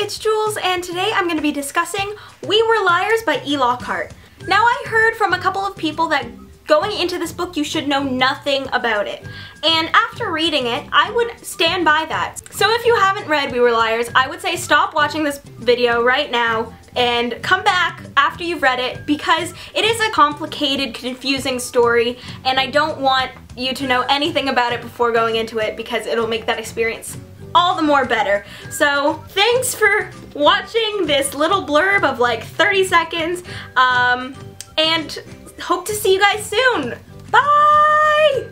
it's Jules, and today I'm going to be discussing We Were Liars by Lockhart. Now, I heard from a couple of people that going into this book you should know nothing about it. And after reading it, I would stand by that. So if you haven't read We Were Liars, I would say stop watching this video right now and come back after you've read it, because it is a complicated, confusing story, and I don't want you to know anything about it before going into it, because it'll make that experience all the more better. So thanks for watching this little blurb of like 30 seconds, and hope to see you guys soon. Bye!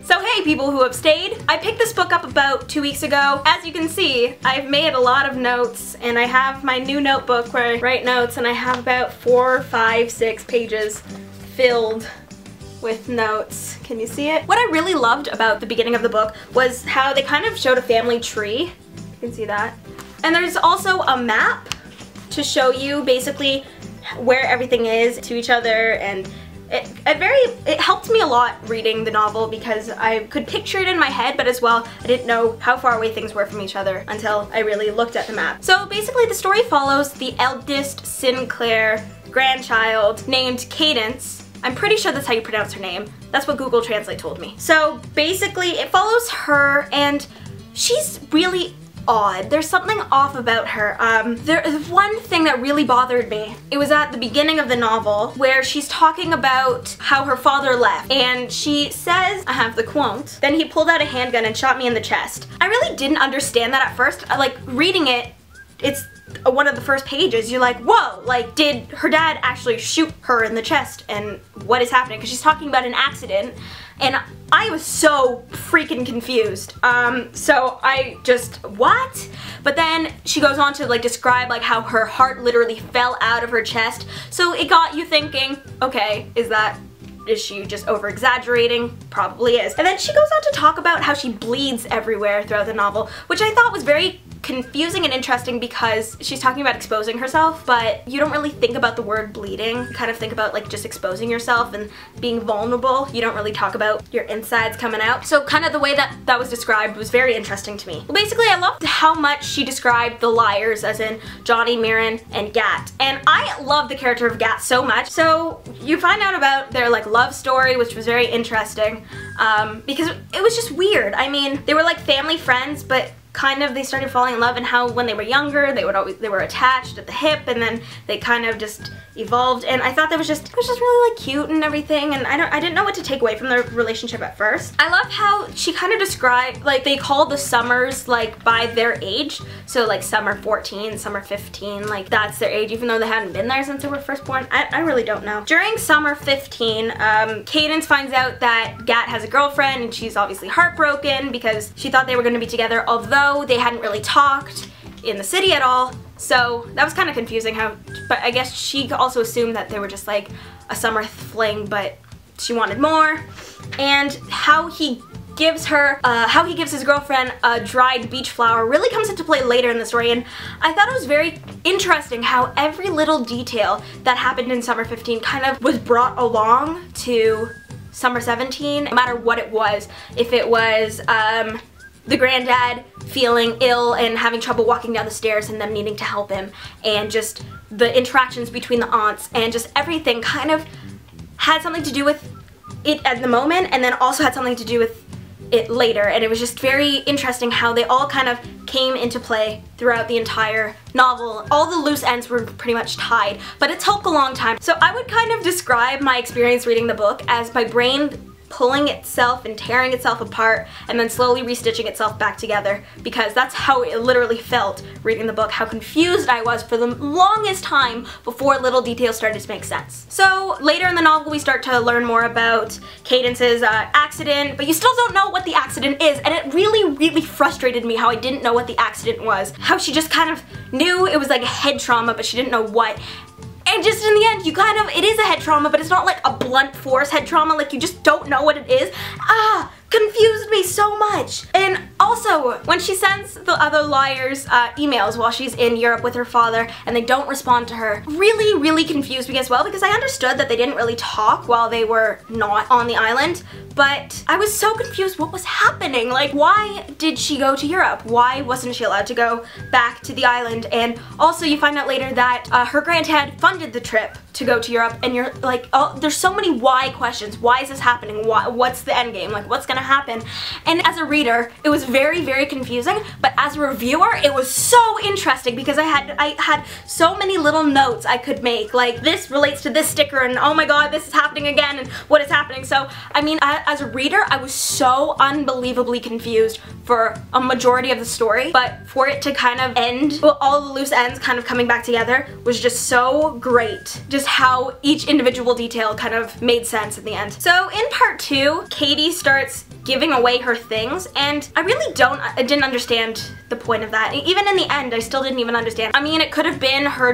So hey, people who have stayed, I picked this book up about 2 weeks ago. As you can see, I've made a lot of notes, and I have my new notebook where I write notes, and I have about 4, 5, 6 pages filled with notes. Can you see it? What I really loved about the beginning of the book was how they kind of showed a family tree. You can see that. And there's also a map to show you basically where everything is to each other, and it helped me a lot reading the novel because I could picture it in my head, but as well I didn't know how far away things were from each other until I really looked at the map. So basically the story follows the eldest Sinclair grandchild named Cadence. I'm pretty sure that's how you pronounce her name. That's what Google Translate told me. So basically it follows her, and she's really odd. There's something off about her. There is one thing that really bothered me. It was at the beginning of the novel where she's talking about how her father left, and she says, I have the quote, "Then he pulled out a handgun and shot me in the chest." I really didn't understand that at first. Like reading it, it's one of the first pages, you're like, whoa, like did her dad actually shoot her in the chest, and what is happening? Because she's talking about an accident, and I was so freaking confused. So I just, what? But then she goes on to like describe like how her heart literally fell out of her chest, so it got you thinking, okay, is she just over-exaggerating? Probably is. And then she goes on to talk about how she bleeds everywhere throughout the novel, which I thought was very confusing and interesting because she's talking about exposing herself, but you don't really think about the word bleeding. You kind of think about like just exposing yourself and being vulnerable. You don't really talk about your insides coming out. So kind of the way that was described was very interesting to me. Well, basically I loved how much she described the liars, as in Johnny, Mirren, and Gat. And I love the character of Gat so much. So you find out about their like love story, which was very interesting, because it was just weird. I mean, they were like family friends, but kind of they started falling in love, and how when they were younger they were attached at the hip, and then they kind of just evolved, and I thought it was just really like cute and everything, and I didn't know what to take away from their relationship at first. I love how she kind of described, like they call the summers like by their age, so like summer 14, summer 15, like that's their age, even though they hadn't been there since they were first born. I really don't know. During summer 15, Cadence finds out that Gat has a girlfriend, and she's obviously heartbroken because she thought they were going to be together, although they hadn't really talked in the city at all. So that was kind of confusing but I guess she also assumed that they were just like a summer fling, but she wanted more. And how he gives his girlfriend a dried beach flower really comes into play later in the story, and I thought it was very interesting how every little detail that happened in summer 15 kind of was brought along to summer 17, no matter what it was. If it was the granddad feeling ill and having trouble walking down the stairs and them needing to help him, and just the interactions between the aunts, and just everything kind of had something to do with it at the moment, and then also had something to do with it later, and it was just very interesting how they all kind of came into play throughout the entire novel. All the loose ends were pretty much tied, but it took a long time. So I would kind of describe my experience reading the book as my brain pulling itself and tearing itself apart, and then slowly restitching itself back together, because that's how it literally felt reading the book, how confused I was for the longest time before little details started to make sense. So later in the novel we start to learn more about Cadence's accident, but you still don't know what the accident is, and it really frustrated me how I didn't know what the accident was. How she just kind of knew it was like a head trauma, but she didn't know what. And just in the end, it is a head trauma, but it's not like a blunt force head trauma, like you just don't know what it is. Confused me so much. And also, when she sends the other liars emails while she's in Europe with her father and they don't respond to her, really confused me as well, because I understood that they didn't really talk while they were not on the island, but I was so confused what was happening. Like, why did she go to Europe? Why wasn't she allowed to go back to the island? And also you find out later that her granddad funded the trip to go to Europe, and you're like, oh, there's so many why questions. Why is this happening? What's the end game? Like, what's gonna happen? And as a reader, it was very confusing, but as a reviewer, it was so interesting because I had so many little notes I could make, like this relates to this sticker, and oh my god, this is happening again, and what is happening? So, I mean, as a reader, I was so unbelievably confused for a majority of the story, but for it to kind of end, well, all the loose ends kind of coming back together was just so great. Just how each individual detail kind of made sense in the end. So in part 2, Katie starts giving away her things, and I really didn't understand the point of that. Even in the end, I still didn't even understand. I mean, it could have been her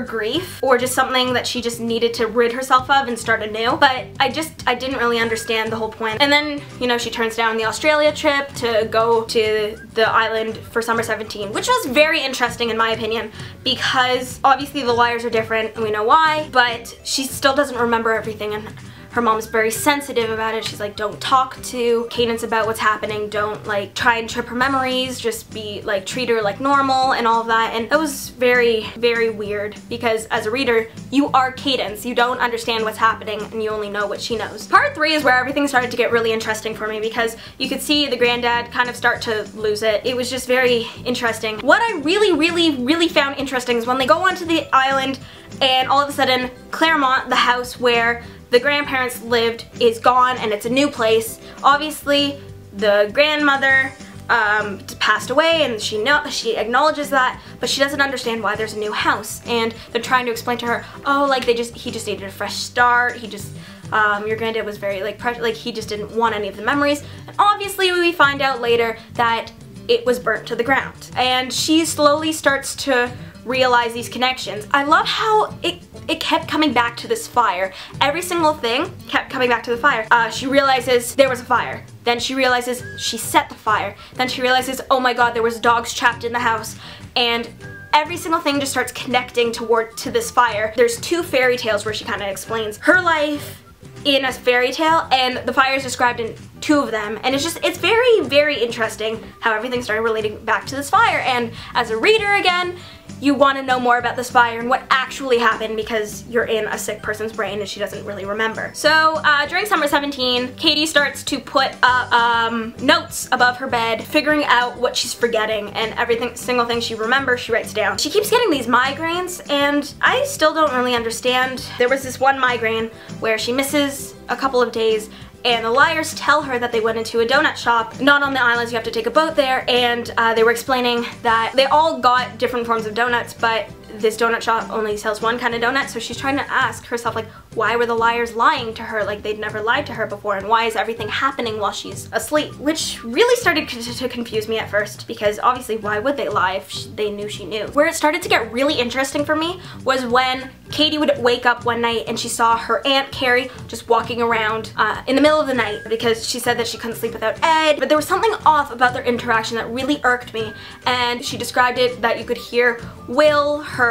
grief, or just something that she just needed to rid herself of and start anew, but I didn't really understand the whole point. And then, you know, she turns down the Australia trip to go to the island for summer 17, which was very interesting in my opinion, because obviously the liars are different and we know why, but she still doesn't remember everything, and her mom's very sensitive about it. She's like, don't talk to Cadence about what's happening, don't like try and trip her memories, just be like, treat her like normal and all of that. And that was very weird, because as a reader, you are Cadence, you don't understand what's happening and you only know what she knows. Part 3 is where everything started to get really interesting for me, because you could see the granddad kind of start to lose it. It was just very interesting. What I really found interesting is when they go onto the island and all of a sudden Claremont, the house where the grandparents lived, is gone and it's a new place. Obviously, the grandmother passed away, and she acknowledges that, but she doesn't understand why there's a new house. And they're trying to explain to her, oh, like he just needed a fresh start. He just your granddad was very like he just didn't want any of the memories. And obviously, we find out later that it was burnt to the ground. And she slowly starts to realize these connections. I love how it kept coming back to this fire. Every single thing kept coming back to the fire. She realizes there was a fire. Then she realizes she set the fire. Then she realizes, oh my god, there was dogs trapped in the house. And every single thing just starts connecting to this fire. There's 2 fairy tales where she kind of explains her life in a fairy tale, and the fire is described in 2 of them, and it's very interesting how everything started relating back to this fire. And as a reader, again, you want to know more about this fire and what actually happened, because you're in a sick person's brain and she doesn't really remember. So during summer 17, Katie starts to put up notes above her bed, figuring out what she's forgetting, and every single thing she remembers she writes down. She keeps getting these migraines, and I still don't really understand. There was this one migraine where she misses a couple of days, and the liars tell her that they went into a donut shop, not on the islands, you have to take a boat there, and they were explaining that they all got different forms of donuts, but this donut shop only sells one kind of donut. So she's trying to ask herself, like, why were the liars lying to her? Like, they'd never lied to her before, and why is everything happening while she's asleep? Which really started to confuse me at first, because obviously why would they lie if they knew she knew? Where it started to get really interesting for me was when Katie would wake up one night and she saw her Aunt Carrie just walking around in the middle of the night, because she said that she couldn't sleep without Ed, but there was something off about their interaction that really irked me. And she described it that you could hear Will, her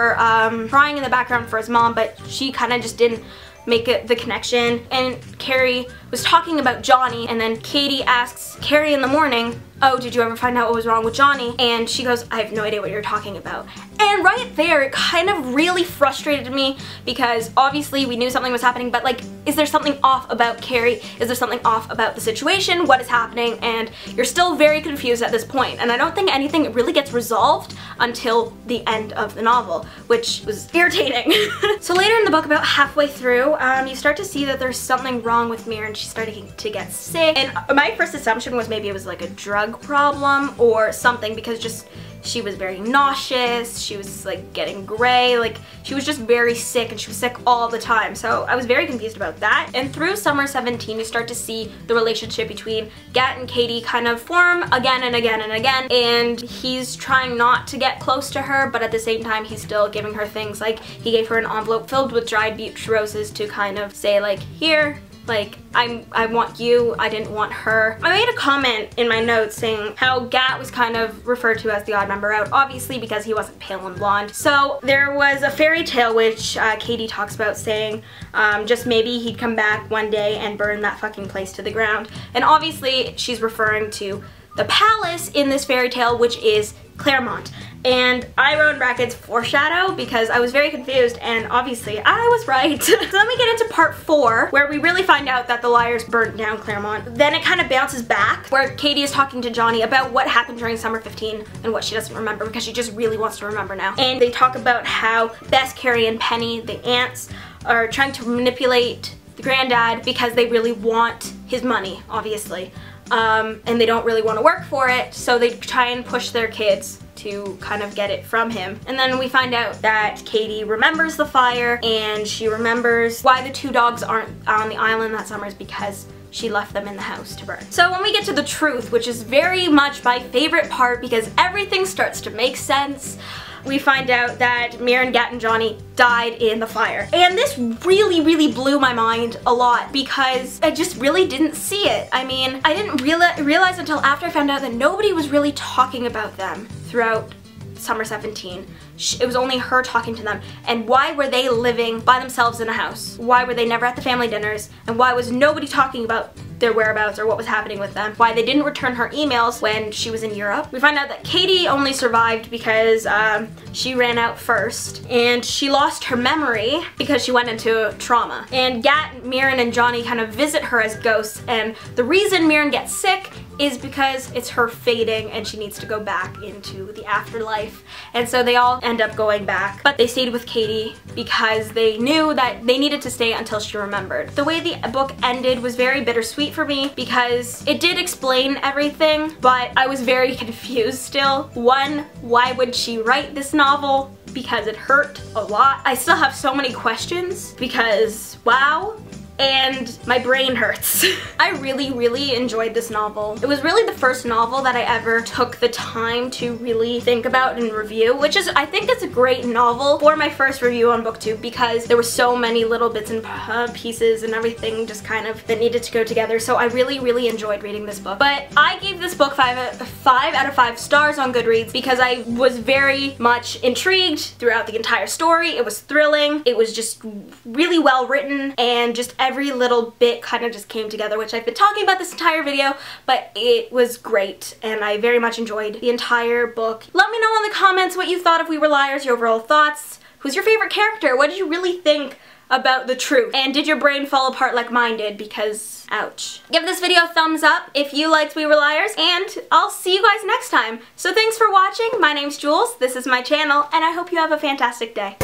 crying in the background for his mom, but she kind of just didn't make the connection. And Carrie was talking about Johnny, and then Katie asks Carrie in the morning, oh, did you ever find out what was wrong with Johnny? And she goes, I have no idea what you're talking about. And right there, it kind of really frustrated me, because obviously we knew something was happening, but like, is there something off about Carrie? Is there something off about the situation? What is happening? And you're still very confused at this point. And I don't think anything really gets resolved until the end of the novel, which was irritating. So later in the book, about halfway through, you start to see that there's something wrong with Mira, and she's starting to get sick. And my first assumption was maybe it was like a drug problem or something, because just she was very nauseous, she was like getting gray, like she was just very sick, and she was sick all the time. So I was very confused about that. And through summer 17, you start to see the relationship between Gat and Katie kind of form again and again and again, and he's trying not to get close to her, but at the same time he's still giving her things. Like, he gave her an envelope filled with dried beach roses to kind of say like, here, Like, I want you, I didn't want her. I made a comment in my notes saying how Gat was kind of referred to as the odd member out, obviously because he wasn't pale and blonde. So there was a fairy tale which Katie talks about saying just maybe he'd come back one day and burn that fucking place to the ground. And obviously she's referring to the palace in this fairy tale, which is Claremont. And I wrote in brackets foreshadow because I was very confused, and obviously I was right. So then we get into part 4 where we really find out that the liars burnt down Claremont. Then it kind of bounces back where Katie is talking to Johnny about what happened during summer 15 and what she doesn't remember because she just really wants to remember now. And they talk about how Bess, Carrie, and Penny, the aunts, are trying to manipulate the granddad because they really want his money, obviously. And they don't really want to work for it, so they try and push their kids to kind of get it from him. And then we find out that Katie remembers the fire, and she remembers why the 2 dogs aren't on the island that summer is because she left them in the house to burn. So when we get to the truth, which is very much my favorite part because everything starts to make sense, we find out that Mirren, Gat, and Johnny died in the fire. And this really, really blew my mind a lot because I just really didn't see it. I mean, I didn't realize until after I found out that nobody was really talking about them throughout summer 17. It was only her talking to them. And why were they living by themselves in a house? Why were they never at the family dinners? And why was nobody talking about their whereabouts or what was happening with them? Why they didn't return her emails when she was in Europe? We find out that Katie only survived because she ran out first, and she lost her memory because she went into trauma. And Gat, Mirren, and Johnny kind of visit her as ghosts, and the reason Mirren gets sick is because it's her fading and she needs to go back into the afterlife. And so they all end up going back, but they stayed with Katie because they knew that they needed to stay until she remembered. The way the book ended was very bittersweet for me because it did explain everything, but I was very confused still. One, why would she write this novel? Because it hurt a lot. I still have so many questions because, wow. And my brain hurts. I really, really enjoyed this novel. It was really the first novel that I ever took the time to really think about and review, which is, I think it's a great novel for my first review on booktube because there were so many little bits and pieces and everything just kind of that needed to go together. So I really, really enjoyed reading this book. But I gave this book 5 out of 5 stars on Goodreads because I was very much intrigued throughout the entire story. It was thrilling. It was just really well written, and just every little bit kind of just came together, which I've been talking about this entire video, but it was great and I very much enjoyed the entire book. Let me know in the comments what you thought of We Were Liars, your overall thoughts. Who's your favorite character? What did you really think about the truth? And did your brain fall apart like mine did? Because, ouch. Give this video a thumbs up if you liked We Were Liars, and I'll see you guys next time. So thanks for watching. My name's Jules, this is my channel, and I hope you have a fantastic day.